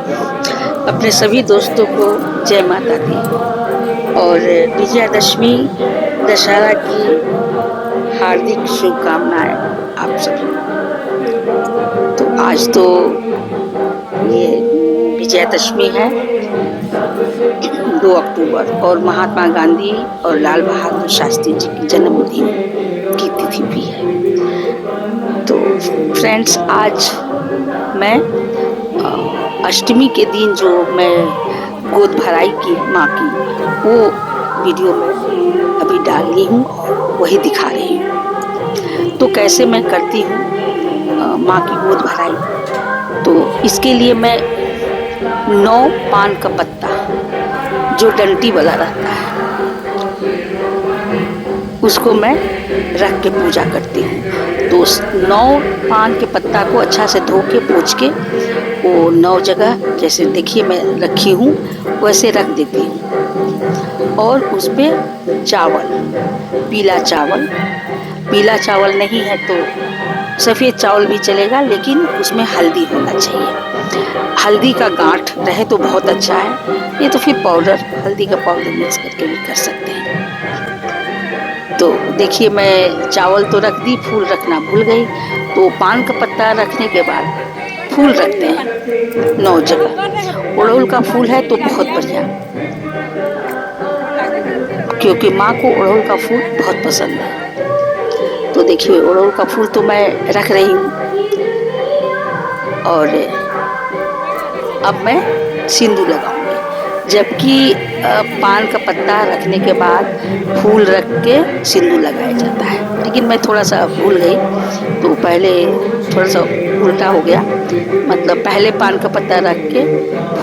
अपने सभी दोस्तों को जय माता दी और विजयादशमी दशहरा की हार्दिक शुभकामनाएं आप सभी। तो आज तो ये विजयादशमी है 2 अक्टूबर और महात्मा गांधी और लाल बहादुर शास्त्री जी की जन्मदिन की तिथि भी है। तो फ्रेंड्स, आज मैं अष्टमी के दिन जो मैं गोद भराई की माँ की, वो वीडियो में अभी डाल रही हूँ और वही दिखा रही हूँ। तो कैसे मैं करती हूँ माँ की गोद भराई, तो इसके लिए मैं 9 पान का पत्ता जो डंटी वाला रहता है उसको मैं रख के पूजा करती हूँ। तो 9 पान के पत्ता को अच्छा से धो के पोंछ के वो 9 जगह जैसे देखिए मैं रखी हूँ वैसे रख देती हूँ। और उस पे चावल, पीला चावल नहीं है तो सफ़ेद चावल भी चलेगा, लेकिन उसमें हल्दी होना चाहिए। हल्दी का गांठ रहे तो बहुत अच्छा है, ये तो फिर पाउडर, हल्दी का पाउडर मिक्स करके भी कर सकते हैं। तो देखिए मैं चावल तो रख दी, फूल रखना भूल गई। तो पान का पत्ता रखने के बाद फूल रखते हैं 9 जगह। उड़हुल का फूल है तो बहुत बढ़िया, क्योंकि माँ को उड़हुल का फूल बहुत पसंद है। तो देखिए उड़हुल का फूल तो मैं रख रही हूँ और अब मैं सिंदूर लगाऊंगी। जबकि पान का पत्ता रखने के बाद फूल रख के सिंदूर लगाया जाता है, लेकिन मैं थोड़ा सा भूल गई तो पहले थोड़ा सा उल्टा हो गया। मतलब पहले पान का पत्ता रख के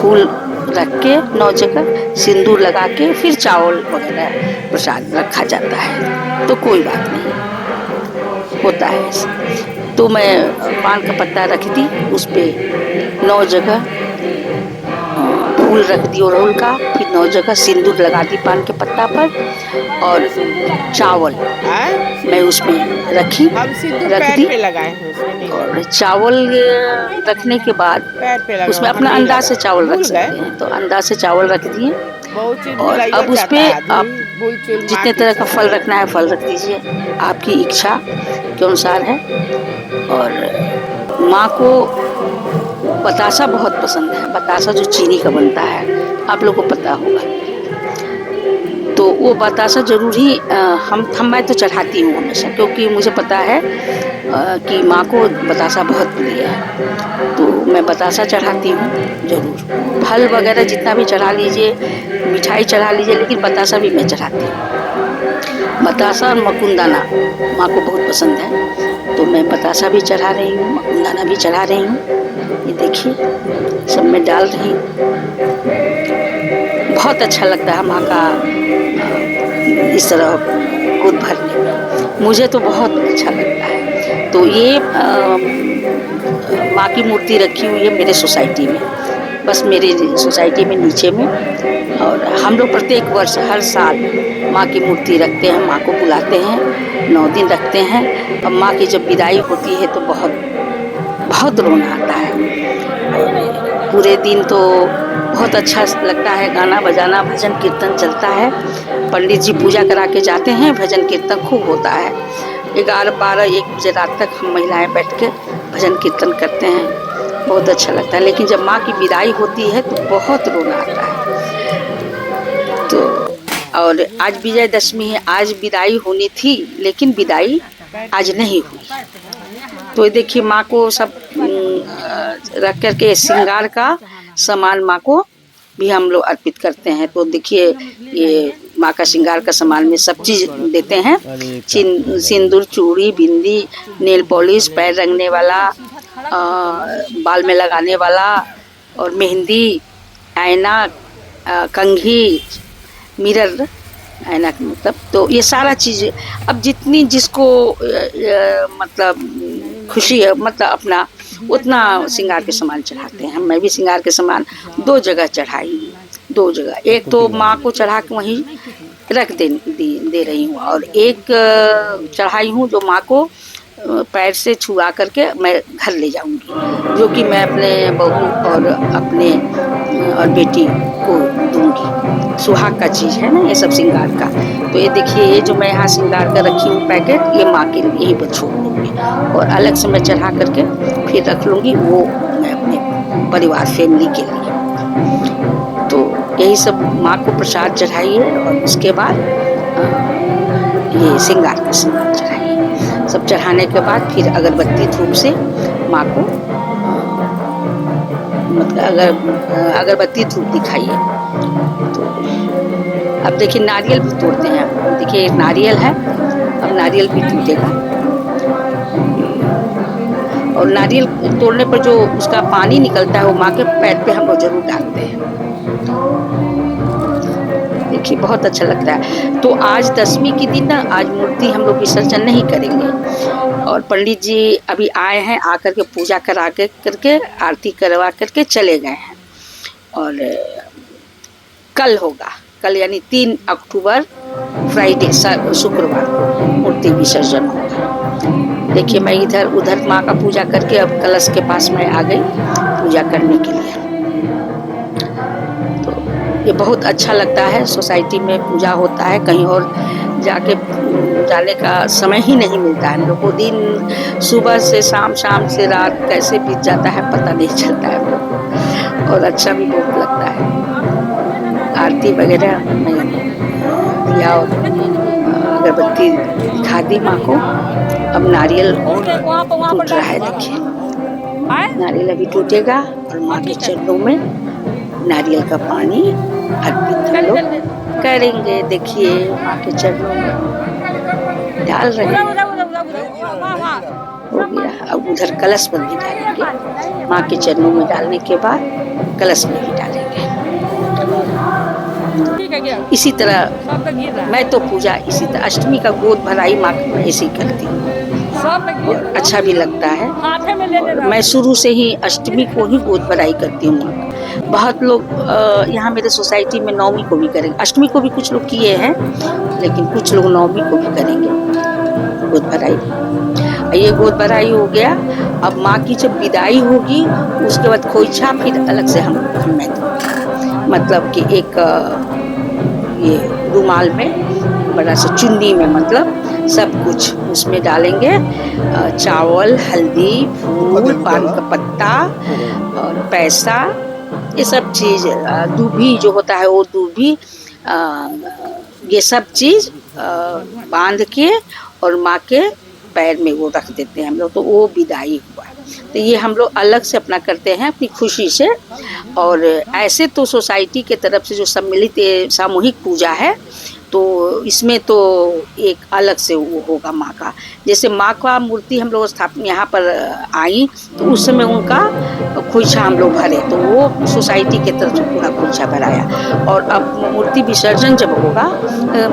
फूल रख के 9 जगह सिंदूर लगा के फिर चावल वगैरह प्रसाद रखा जाता है। तो कोई बात नहीं, होता है ऐसा। तो मैं पान का पत्ता रख दी, उस पे 9 जगह फूल रख दी उड़हुल का, फिर 9 जगह सिंदूर लगा दी पान के पत्ता पर, और चावल मैं उसमें रख दी। और चावल रखने के बाद उसमें अपना अंदाज से चावल रख सकते हैं, तो अंदाज से चावल रख दिए। और अब उस पे आप जितने तरह का फल रखना है फल रख दीजिए, आपकी इच्छा के अनुसार है। और माँ को बतासा बहुत पसंद है, बतासा जो चीनी का बनता है, आप लोगों को पता होगा। तो वो बतासा जरूर ही मैं तो चढ़ाती हूँ हमेशा, क्योंकि मुझे पता है कि माँ को बतासा बहुत प्रिय है। तो मैं बतासा चढ़ाती हूँ जरूर। फल वगैरह जितना भी चढ़ा लीजिए, मिठाई चढ़ा लीजिए, लेकिन बतासा भी मैं चढ़ाती हूँ। बतासा और मकुंदाना माँ को बहुत पसंद है, तो मैं बतासा भी चढ़ा रही हूँ, मकुंदाना भी चढ़ा रही हूँ। ये देखिए सब मैं डाल रही हूँ। बहुत अच्छा लगता है माँ का इस तरह गोद भरने में, मुझे तो बहुत अच्छा लगता है। तो ये माँ की मूर्ति रखी हुई है मेरे सोसाइटी में, बस मेरे सोसाइटी में नीचे में। और हम लोग प्रत्येक वर्ष हर साल माँ की मूर्ति रखते हैं, माँ को बुलाते हैं, 9 दिन रखते हैं। और माँ की जब विदाई होती है तो बहुत रोना आता है। पूरे दिन तो बहुत अच्छा लगता है, गाना बजाना भजन कीर्तन चलता है। पंडित जी पूजा करा के जाते हैं, भजन कीर्तन खूब होता है। 11, 12, 1 बजे रात तक हम महिलाएं बैठ के भजन कीर्तन करते हैं, बहुत अच्छा लगता है। लेकिन जब माँ की विदाई होती है तो बहुत रोना आता है। तो और आज विजयदशमी है, आज विदाई होनी थी लेकिन विदाई आज नहीं हुई। तो देखिए माँ को सब रख करके श्रृंगार का सामान माँ को भी हम लोग अर्पित करते हैं। तो देखिए ये माँ का श्रृंगार का सामान में सब चीज देते हैं, सिंदूर, चूड़ी, बिंदी, नेल पॉलिश, पैर रंगने वाला, बाल में लगाने वाला, और मेहंदी, ऐना, कंघी, मिरर, ऐना मतलब। तो ये सारा चीज अब जितनी जिसको मतलब खुशी है, मतलब अपना उतना श्रृंगार के सामान चढ़ाते हैं। मैं भी श्रृंगार के सामान 2 जगह चढ़ाई हूँ, 2 जगह। एक तो माँ को चढ़ा के वहीं रख दे रही हूँ, और एक चढ़ाई हूँ जो माँ को पैर से छुआ करके मैं घर ले जाऊंगी। जो कि मैं अपने बहू और अपने और बेटी को दूंगी। सुहाग का चीज़ है ना ये सब श्रृंगार का। तो ये देखिए, ये जो मैं यहाँ श्रृंगार का रखी हूँ पैकेट, ये माँ के लिए यहीं पर छोड़ दूँगी और अलग से मैं चढ़ा करके फिर रख लूँगी, वो मैं अपने परिवार फैमिली के लिए। तो यही सब माँ को प्रसाद चढ़ाइए और उसके बाद ये श्रृंगार का सामान चढ़ाइए। सब चढ़ाने के बाद फिर अगरबत्ती धूप से माँ को मतलब अगरबत्ती धूप दिखाइए। तो अब देखिए नारियल भी तोड़ते हैं। देखिए एक नारियल है, अब नारियल भी टूटेगा और नारियल तोड़ने पर जो उसका पानी निकलता है वो माँ के पैर पे हम लोग जरूर डालते हैं। देखिए बहुत अच्छा लगता है। तो आज 10वीं के दिन ना, आज मूर्ति हम लोग विसर्जन नहीं करेंगे और पंडित जी अभी आए हैं, आकर के पूजा करा के करके आरती करवा करके चले गए हैं। और कल होगा, कल यानी 3 अक्टूबर फ्राइडे शुक्रवार को मूर्ति विसर्जन होगा। देखिए मैं इधर उधर माँ का पूजा करके अब कलश के पास मैं आ गई पूजा करने के लिए। तो ये बहुत अच्छा लगता है, सोसाइटी में पूजा होता है, कहीं और जाके जाने का समय ही नहीं मिलता है। हम लोग को दिन सुबह से शाम, शाम से रात कैसे बीत जाता है पता नहीं चलता है हम लोग को, और अच्छा भी बहुत लगता है। आरती वगैरह मैं दिया और अगरबत्ती दिखा दी माँ को। अब नारियल टूट रहा है, देखिए नारियल अभी टूटेगा और माँ के चरणों में नारियल का पानी अर्पित हम लोग करेंगे। देखिए माँ के चरणों में डाल रहे हैं, हो गया। अब उधर कलश पर भी डालेंगे, माँ के चरणों में डालने के बाद कलश में भी डालेंगे। इसी तरह मैं तो पूजा इसी तरह अष्टमी का गोद भराई माँ की ऐसे ही करती हूँ, अच्छा भी लगता है। और मैं शुरू से ही अष्टमी को ही गोद भराई करती हूँ। बहुत लोग यहाँ मेरे सोसाइटी में नवमी को भी करेंगे, अष्टमी को भी कुछ लोग किए हैं, लेकिन कुछ लोग नवमी को भी करेंगे गोद भराई। ये गोद भराई हो गया। अब माँ की जब विदाई होगी उसके बाद खोइछा फिर अलग से हम मैं मतलब कि एक ये रुमाल में बड़ा सा चुन्नी में मतलब सब कुछ उसमें डालेंगे, चावल, हल्दी, फूल, पान का पत्ता और पैसा, ये सब चीज़, दूभी जो होता है वो दूभी, ये सब चीज़ बांध के और माँ के पैर में वो रख देते हैं हम लोग। तो वो विदाई हुआ। तो ये हम लोग अलग से अपना करते हैं अपनी खुशी से। और ऐसे तो सोसाइटी के तरफ से जो सम्मिलित सामूहिक पूजा है तो इसमें तो एक अलग से वो होगा माँ का। जैसे माँ का मूर्ति हम लोग स्थापना यहाँ पर आई तो उस समय उनका खोइछा हम लोग भरे, तो वो सोसाइटी के तरफ से पूरा खोइछा भराया। और अब मूर्ति विसर्जन जब होगा,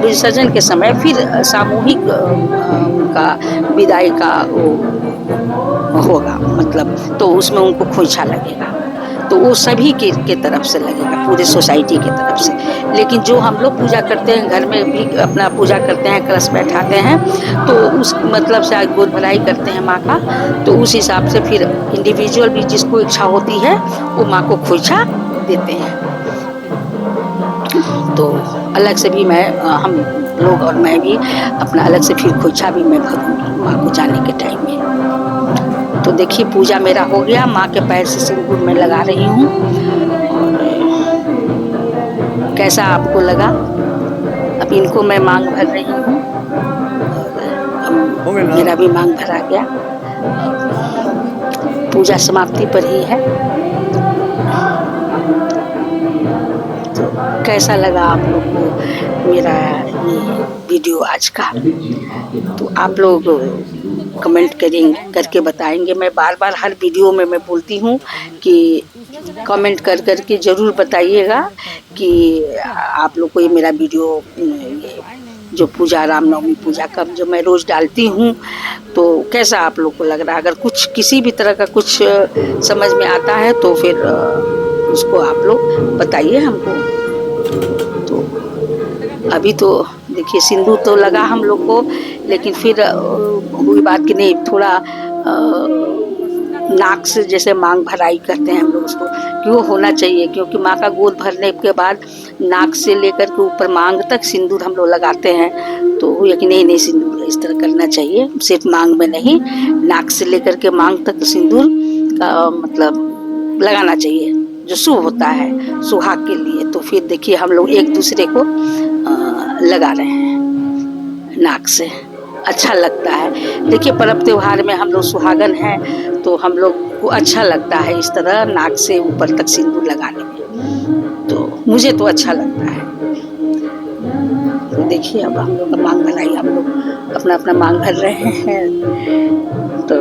विसर्जन के समय फिर सामूहिक उनका विदाई का होगा, मतलब तो उसमें उनको खोइछा लगेगा, तो वो सभी के तरफ से लगेगा, पूरे सोसाइटी के तरफ से। लेकिन जो हम लोग पूजा करते हैं घर में भी अपना पूजा करते हैं, कलश बैठाते हैं, तो उस मतलब से आज गोद भराई करते हैं माँ का, तो उस हिसाब से फिर इंडिविजुअल भी जिसको इच्छा होती है वो माँ को खोइछा देते हैं। तो अलग से भी मैं हम लोग और मैं भी अपना अलग से फिर खोइछा भी मैं भरूंगी माँ को जाने के टाइम में। तो देखिए पूजा मेरा हो गया, माँ के पैर से सिंदूर में लगा रही हूँ। और कैसा आपको लगा? अब इनको मैं मांग भर रही हूँ और मेरा भी मांग भरा गया। पूजा समाप्ति पर ही है। तो कैसा लगा आप लोग को मेरा ये वीडियो आज का? तो आप लोग कमेंट करेंगे, करके बताएंगे। मैं बार बार हर वीडियो में मैं बोलती हूँ कि कमेंट कर करके ज़रूर बताइएगा कि आप लोग को ये मेरा वीडियो जो पूजा रामनवमी पूजा का जो मैं रोज़ डालती हूँ तो कैसा आप लोग को लग रहा है। अगर कुछ किसी भी तरह का कुछ समझ में आता है तो फिर उसको आप लोग बताइए हमको। तो अभी तो देखिए सिंदूर तो लगा हम लोग को, लेकिन फिर वही बात कि नहीं थोड़ा नाक से जैसे मांग भराई करते हैं हम लोग उसको, कि वो होना चाहिए, क्योंकि माँ का गोद भरने के बाद नाक से लेकर के ऊपर मांग तक सिंदूर हम लोग लगाते हैं। तो वो यकीन नहीं सिंदूर इस तरह करना चाहिए, सिर्फ मांग में नहीं, नाक से लेकर के मांग तक सिंदूर का मतलब लगाना चाहिए, जो शुभ होता है सुहाग के लिए। तो फिर देखिए हम लोग एक दूसरे को लगा रहे हैं नाक से, अच्छा लगता है। देखिए पर्व त्योहार में हम लोग सुहागन हैं तो हम लोग को अच्छा लगता है इस तरह नाक से ऊपर तक सिंदूर लगाने में, तो मुझे तो अच्छा लगता है। तो देखिए अब हम लोग का मांग भराई, हम लोग अपना अपना मांग भर रहे हैं। तो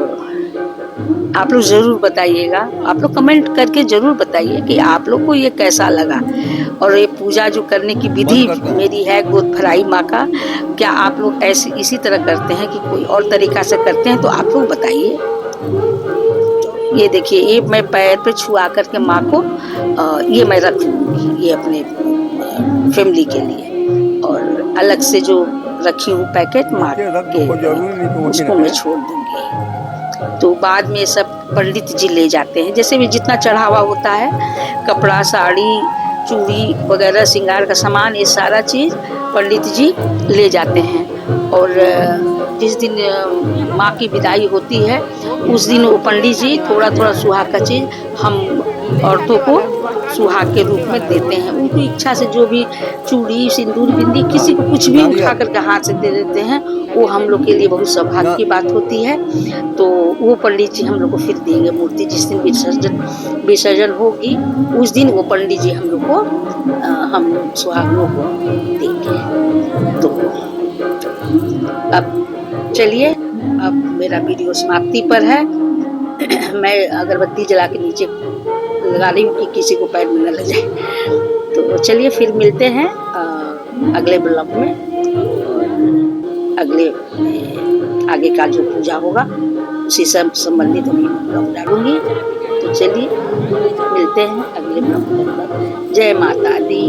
आप लोग जरूर बताइएगा, आप लोग कमेंट करके जरूर बताइए कि आप लोग को ये कैसा लगा। और ये पूजा जो करने की विधि मेरी है गोद भराई माँ का, क्या आप लोग ऐसे इसी तरह करते हैं कि कोई और तरीका से करते हैं, तो आप लोग बताइए। ये देखिए ये मैं पैर पे छुआ करके माँ को ये मैं रख लूँगी, ये अपने फैमिली के लिए, और अलग से जो रखी हूँ पैकेट माँ के उसको मैं छोड़ दूंगी। तो बाद में सब पंडित जी ले जाते हैं, जैसे भी जितना चढ़ावा होता है, कपड़ा साड़ी चूड़ी वगैरह श्रृंगार का सामान, ये सारा चीज पंडित जी ले जाते हैं। और जिस दिन माँ की विदाई होती है उस दिन वो पंडित जी थोड़ा थोड़ा सुहाग का चीज हम औरतों को सुहाग के रूप में देते हैं। उनकी इच्छा से जो भी चूड़ी सिंदूर बिंदी किसी को कुछ भी उठा करके हाथ से दे देते हैं, वो हम लोग के लिए बहुत सौभाग्य की बात होती है। तो वो पंडित जी हम लोग को फिर देंगे मूर्ति, जिस दिन विसर्जन होगी उस दिन वो पंडित जी हम लोग को हम सुहागनों को देंगे। तो अब चलिए, अब मेरा वीडियो समाप्ति पर है। मैं अगरबत्ती जला के नीचे लगा रही हूँ कि किसी को पैर में न लग जाए। तो चलिए फिर मिलते हैं अगले ब्लॉग में, और अगले आगे का जो पूजा होगा उसी से संबंधित मैं ब्लॉग डालूंगी। तो चलिए मिलते हैं अगले ब्लॉग में। जय माता दी।